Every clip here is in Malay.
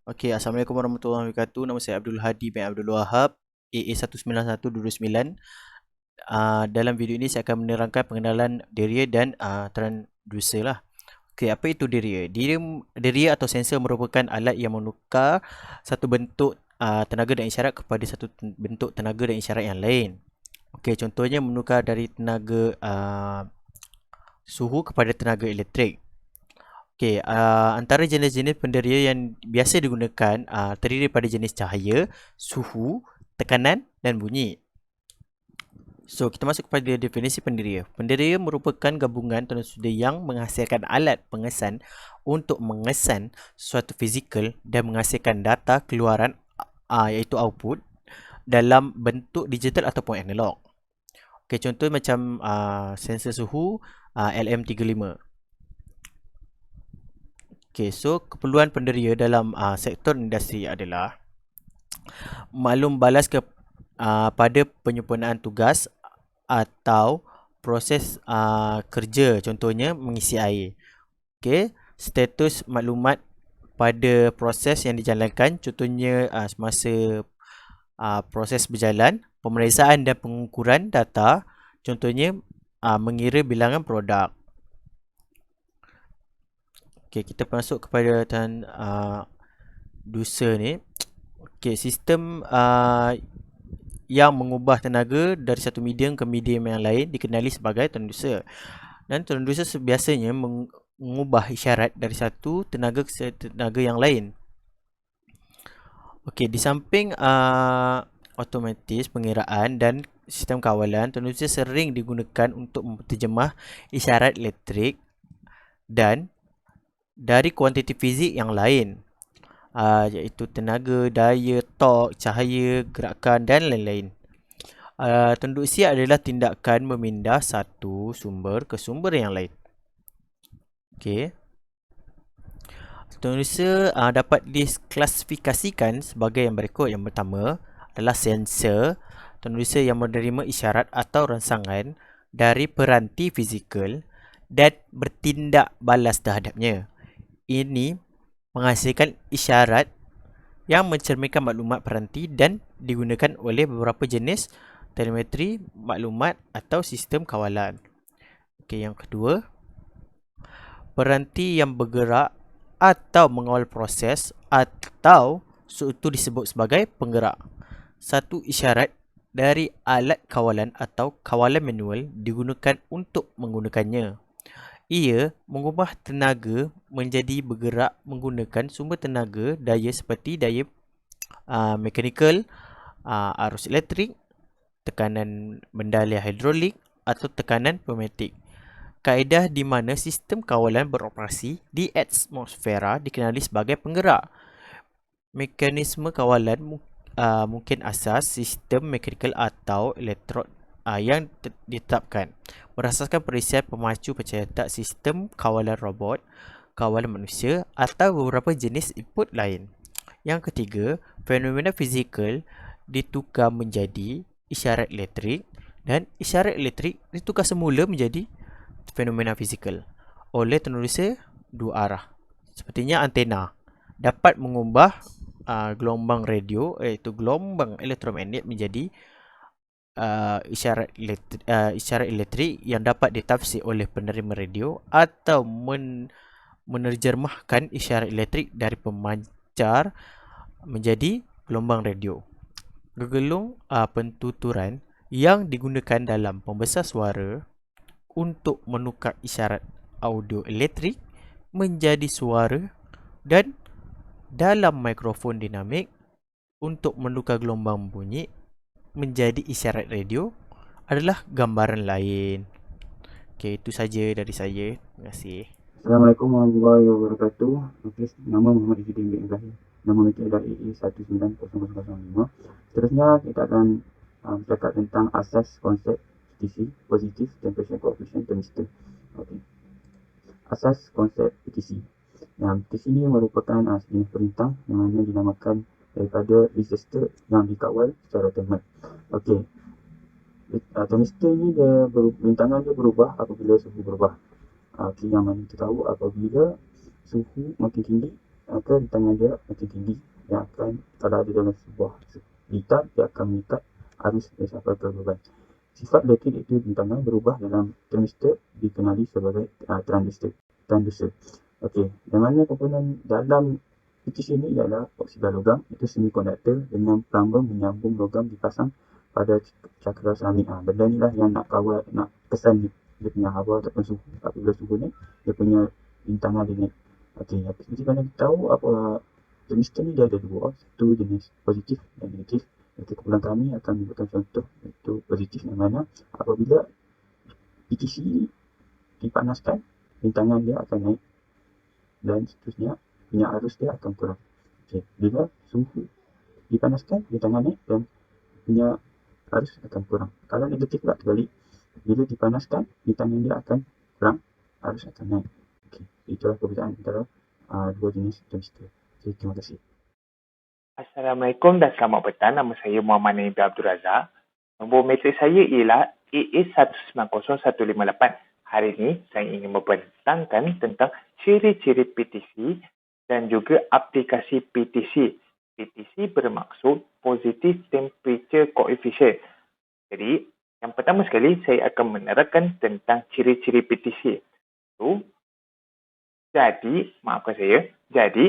Okey, Assalamualaikum warahmatullahi wabarakatuh. Nama saya Abdul Hadi bin Abdul Wahab, AA 19129. Dalam video ini saya akan menerangkan pengenalan Deria dan transducer lah. Okey, apa itu Deria? Deria atau sensor merupakan alat yang menukar satu bentuk tenaga dan isyarat kepada satu bentuk tenaga dan isyarat yang lain. Okey, contohnya menukar dari tenaga suhu kepada tenaga elektrik. Okey, antara jenis-jenis penderia yang biasa digunakan terdiri daripada jenis cahaya, suhu, tekanan dan bunyi. So, kita masuk kepada definisi penderia. Penderia merupakan gabungan transducer yang menghasilkan alat pengesan untuk mengesan suatu fizikal dan menghasilkan data keluaran iaitu output dalam bentuk digital ataupun analog. Okey, contoh macam sensor suhu LM35. Okay, so keperluan penderia dalam sektor industri adalah maklum balas pada penyempurnaan tugas atau proses kerja, contohnya mengisi air. Okay, status maklumat pada proses yang dijalankan, contohnya semasa proses berjalan, pemeriksaan dan pengukuran data, contohnya mengira bilangan produk. Okay, kita masuk kepada transducer ni. Okay, sistem yang mengubah tenaga dari satu medium ke medium yang lain dikenali sebagai transducer. Dan transducer biasanya mengubah isyarat dari satu tenaga ke tenaga yang lain. Okey, di samping otomatis pengiraan dan sistem kawalan, transducer sering digunakan untuk menterjemah isyarat elektrik dan dari kuantiti fizik yang lain, iaitu tenaga, daya, torque, cahaya, gerakan dan lain-lain. Transduksi adalah tindakan memindah satu sumber ke sumber yang lain. Okey. Transducer dapat diklasifikasikan sebagai yang berikut. Yang pertama adalah sensor. Transducer yang menerima isyarat atau rangsangan dari peranti fizikal dan bertindak balas terhadapnya. Ini menghasilkan isyarat yang mencerminkan maklumat peranti dan digunakan oleh beberapa jenis telemetri, maklumat atau sistem kawalan. Okey, yang kedua, peranti yang bergerak atau mengawal proses atau itu disebut sebagai penggerak. Satu isyarat dari alat kawalan atau kawalan manual digunakan untuk menggunakannya. Ia mengubah tenaga menjadi bergerak menggunakan sumber tenaga daya seperti daya mekanikal, arus elektrik, tekanan bendalai hidrolik atau tekanan pneumatik. Kaedah di mana sistem kawalan beroperasi di atmosfera dikenali sebagai penggerak. Mekanisme kawalan mungkin asas sistem mekanikal atau elektrod yang ditetapkan berdasarkan perisian pemacu pencetak sistem kawalan robot, kawalan manusia atau beberapa jenis input lain. Yang ketiga, fenomena fizikal ditukar menjadi isyarat elektrik dan isyarat elektrik ditukar semula menjadi fenomena fizikal oleh transducer dua arah. Sepertinya antena dapat mengubah gelombang radio iaitu gelombang elektromagnet menjadi isyarat elektrik yang dapat ditafsir oleh penerima radio atau menerjemahkan isyarat elektrik dari pemancar menjadi gelombang radio. Gegelung pentuturan yang digunakan dalam pembesar suara untuk menukar isyarat audio elektrik menjadi suara dan dalam mikrofon dinamik untuk menukar gelombang bunyi menjadi isyarat radio adalah gambaran lain. Okey, itu saja dari saya. Terima kasih. Assalamualaikum warahmatullahi wabarakatuh. Okay, nama Muhammad Izzuddin bin Ibrahim. Nama mereka adalah AA 19005. Seterusnya kita akan bercakap tentang asas konsep PTC, Positive Temperature Coefficient Thermistor. Okay. Asas konsep PTC. PTC ini merupakan sejenis perintah yang mana dinamakan daripada resistor yang dikawal secara thermal. Okey. Thermistor ni rintangan dia berubah apabila suhu berubah. Yang mana kita tahu apabila suhu makin tinggi, maka rintangan dia makin tinggi, yang akan, kalau ada dalam sebuah litar, dia akan mengikat arus yang sampai ke beban. Sifat elektrik iaitu rintangan berubah dalam termistor dikenali sebagai transducer. Okey, yang mana komponen dalam PTC ini ialah oksida logam, itu semikonduktor dengan pelambung menyambung logam dipasang pada cakra seramik. Benda ni lah yang nak kawal, nak kesan dia punya haba ataupun suhu. Apabila suhu ni, dia punya rintangan dia naik. Okey, seperti mana kita tahu, transistor ni dia ada dua, satu jenis positif dan negatif. Okey, kumpulan kami akan memberikan contoh, iaitu positif, yang mana apabila PTC dipanaskan, rintangan dia akan naik dan seterusnya punya arus dia akan kurang. Okey, bila suhu dipanaskan, rintangan naik dan punya arus akan kurang. Kalau negatif pula terbalik, bila dipanaskan, rintangan dia akan kurang, arus akan naik. Okey, itulah perbezaan antara dua jenis transistor. Okey, terima kasih. Assalamualaikum dan selamat petang. Nama saya Muhammad Nabi Abdul Razak. Nombor metrik saya ialah AA190158. Hari ini saya ingin membentangkan tentang ciri-ciri PTC dan juga aplikasi PTC. PTC bermaksud Positive Temperature Coefficient. Jadi, yang pertama sekali saya akan menerangkan tentang ciri-ciri PTC. Jadi,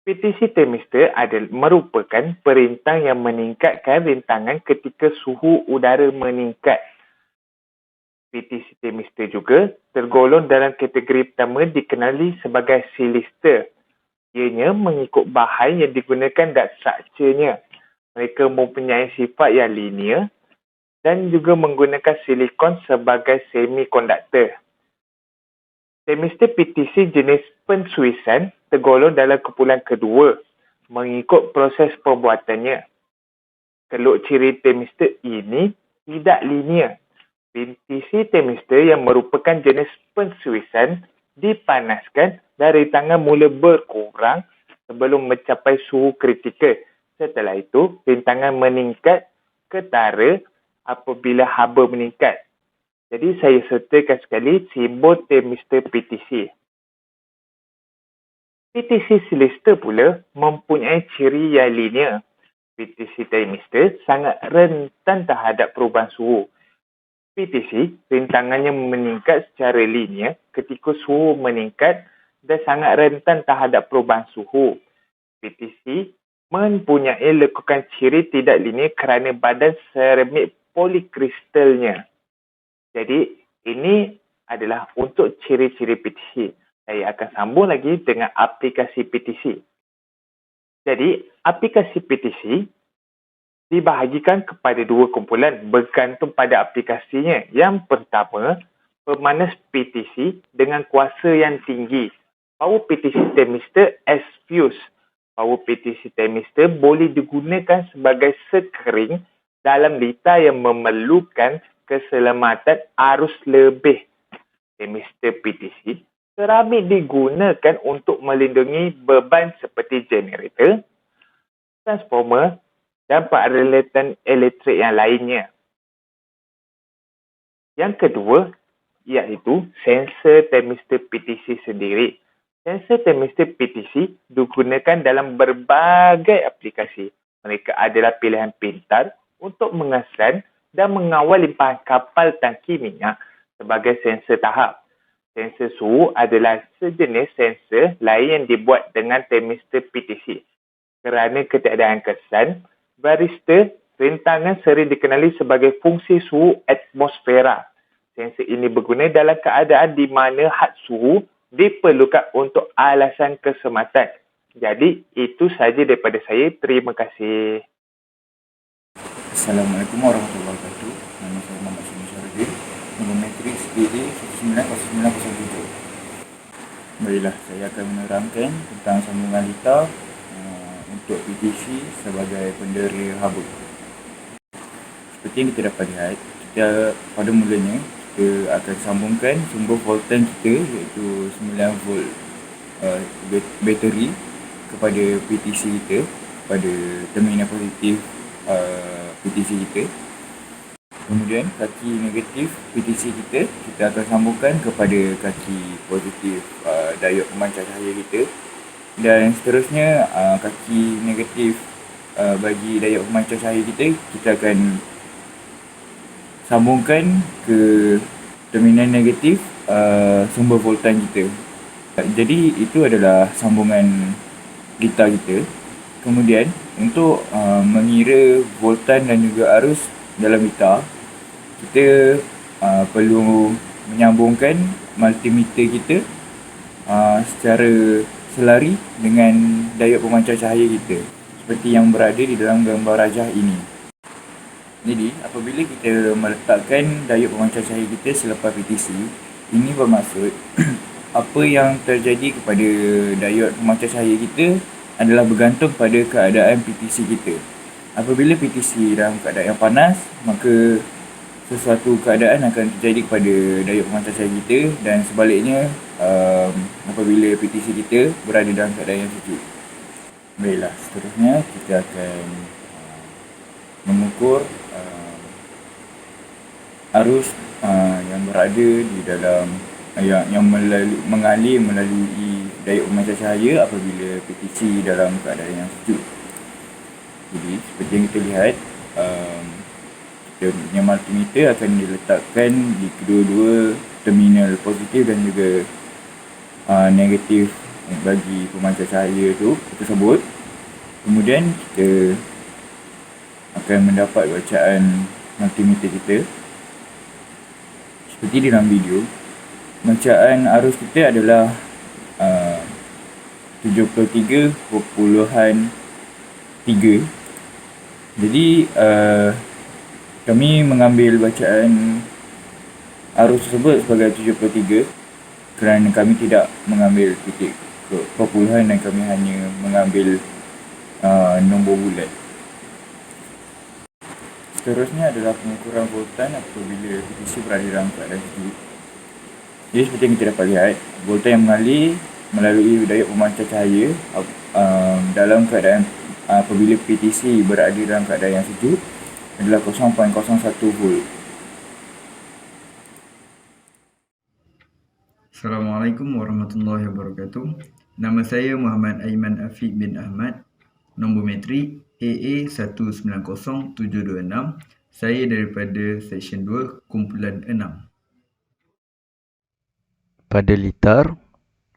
PTC thermistor merupakan perintang yang meningkatkan rintangan ketika suhu udara meningkat. PTC thermistor juga tergolong dalam kategori pertama dikenali sebagai silister. Ianya mengikut bahan yang digunakan dan strukturnya. Mereka mempunyai sifat yang linear dan juga menggunakan silikon sebagai semikonduktor. Thermistor PTC jenis pensuisan tergolong dalam kumpulan kedua mengikut proses pembuatannya. Keluk ciri thermistor ini tidak linear. PTC thermistor yang merupakan jenis pensuisan dipanaskan dan rintangan mula berkurang sebelum mencapai suhu kritikal. Setelah itu, rintangan meningkat ketara apabila haba meningkat. Jadi saya sertakan sekali simbol thermistor PTC. PTC silister pula mempunyai ciri yang linear. PTC thermistor sangat rentan terhadap perubahan suhu. PTC rintangannya meningkat secara linear ketika suhu meningkat dan sangat rentan terhadap perubahan suhu. PTC mempunyai lekukan ciri tidak linear kerana badan seramik polikristalnya. Jadi, ini adalah untuk ciri-ciri PTC. Saya akan sambung lagi dengan aplikasi PTC. Jadi, aplikasi PTC dibahagikan kepada dua kumpulan bergantung pada aplikasinya. Yang pertama, pemanas PTC dengan kuasa yang tinggi. Power PTC thermistor as fuse. Power PTC thermistor boleh digunakan sebagai sekering dalam litar yang memerlukan keselamatan arus lebih. Thermistor PTC keramik digunakan untuk melindungi beban seperti generator, transformer dan peralatan elektrik yang lainnya. Yang kedua iaitu sensor thermistor PTC sendiri. Sensor thermistor PTC digunakan dalam berbagai aplikasi. Mereka adalah pilihan pintar untuk mengesan dan mengawal limpahan kapal tangki minyak sebagai sensor tahap. Sensor suhu adalah sejenis sensor lain yang dibuat dengan thermistor PTC. Kerana ketiadaan kesan, baristor rintangan sering dikenali sebagai fungsi suhu atmosfera. Sensor ini berguna dalam keadaan di mana had suhu diperlukan untuk alasan keselamatan. Jadi, itu sahaja daripada saya. Terima kasih. Assalamualaikum warahmatullahi wabarakatuh. Nama saya Muhammad Syarifudin. Nombor metrik AA190907. Baiklah, saya akan menerangkan tentang sambungan litar untuk PTC sebagai pendera haba. Seperti yang kita dapat lihat, kita pada mulanya kita akan sambungkan sumber voltan kita iaitu 9 volt bateri kepada PTC kita, kepada terminal positif PTC kita. Kemudian kaki negatif PTC kita akan sambungkan kepada kaki positif diod pemancar cahaya kita. Dan seterusnya kaki negatif bagi diod pemancar cahaya kita akan sambungkan ke terminal negatif sumber voltan kita. Jadi itu adalah sambungan gitar kita. Kemudian untuk mengira voltan dan juga arus dalam gitar, kita perlu menyambungkan multimeter kita secara selari dengan diod pemancar cahaya kita, seperti yang berada di dalam gambar rajah ini. Jadi apabila kita meletakkan diod pemancar cahaya kita selepas PTC, ini bermaksud apa yang terjadi kepada diod pemancar cahaya kita adalah bergantung pada keadaan PTC kita. Apabila PTC dalam keadaan yang panas, maka sesuatu keadaan akan terjadi kepada diod pemancar cahaya kita, dan sebaliknya apabila PTC kita berada dalam keadaan yang sejuk. Baiklah, seterusnya kita akan mengukur arus yang berada di dalam yang mengalir melalui diod pemancar cahaya apabila PTC dalam keadaan yang sejuk. Jadi seperti yang kita lihat, kita punya multimeter akan diletakkan di kedua-dua terminal positif dan juga negatif bagi pemancar cahaya tersebut. Kemudian kita akan mendapat bacaan multimeter kita seperti di dalam video. Bacaan arus kita adalah 73.3. Jadi kami mengambil bacaan arus tersebut sebagai 73 kerana kami tidak mengambil titik perpuluhan dan kami hanya mengambil nombor bulat. Seterusnya adalah pengukuran voltan apabila PTC berada dalam keadaan sejuk. Jadi seperti yang kita dapat lihat, voltan yang mengalir melalui diod pemancar cahaya dalam keadaan apabila PTC berada dalam keadaan yang sejuk adalah 0.01 volt. Assalamualaikum warahmatullahi wabarakatuh. Nama saya Muhammad Aiman Afiq bin Ahmad. Nombor metrik AA190726. Saya daripada Seksyen 2, kumpulan 6. Pada litar,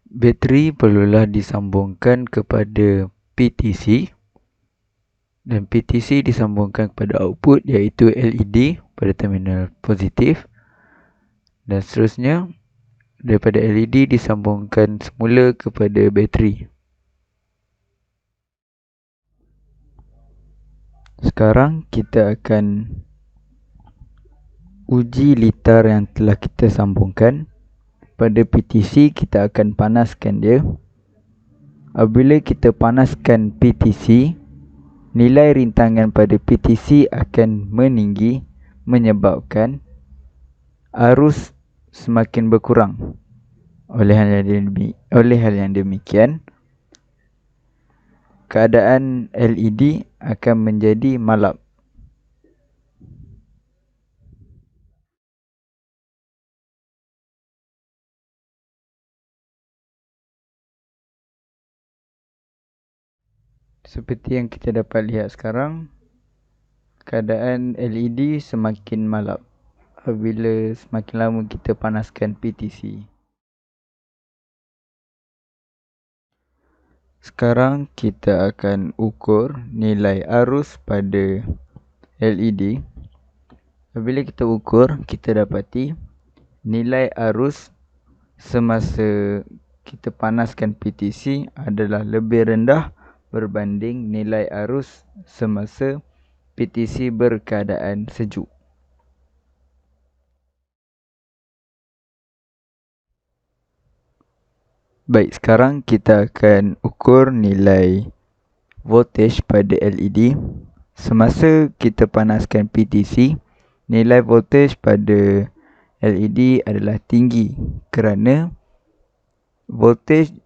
bateri perlulah disambungkan kepada PTC dan PTC disambungkan kepada output iaitu LED pada terminal positif, dan seterusnya daripada LED disambungkan semula kepada bateri. Sekarang kita akan uji litar yang telah kita sambungkan. Pada PTC kita akan panaskan dia. Apabila kita panaskan PTC, nilai rintangan pada PTC akan meninggi, menyebabkan arus semakin berkurang. Oleh hal yang demikian, keadaan LED akan menjadi malap. Seperti yang kita dapat lihat sekarang, keadaan LED semakin malap apabila semakin lama kita panaskan PTC. Sekarang kita akan ukur nilai arus pada LED. Apabila kita ukur, kita dapati nilai arus semasa kita panaskan PTC adalah lebih rendah berbanding nilai arus semasa PTC berkeadaan sejuk. Baik, sekarang kita akan ukur nilai voltage pada LED. Semasa kita panaskan PTC, nilai voltage pada LED adalah tinggi kerana voltage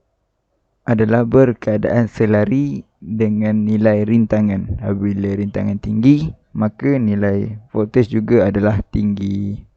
adalah berkeadaan selari dengan nilai rintangan. Apabila rintangan tinggi, maka nilai voltage juga adalah tinggi.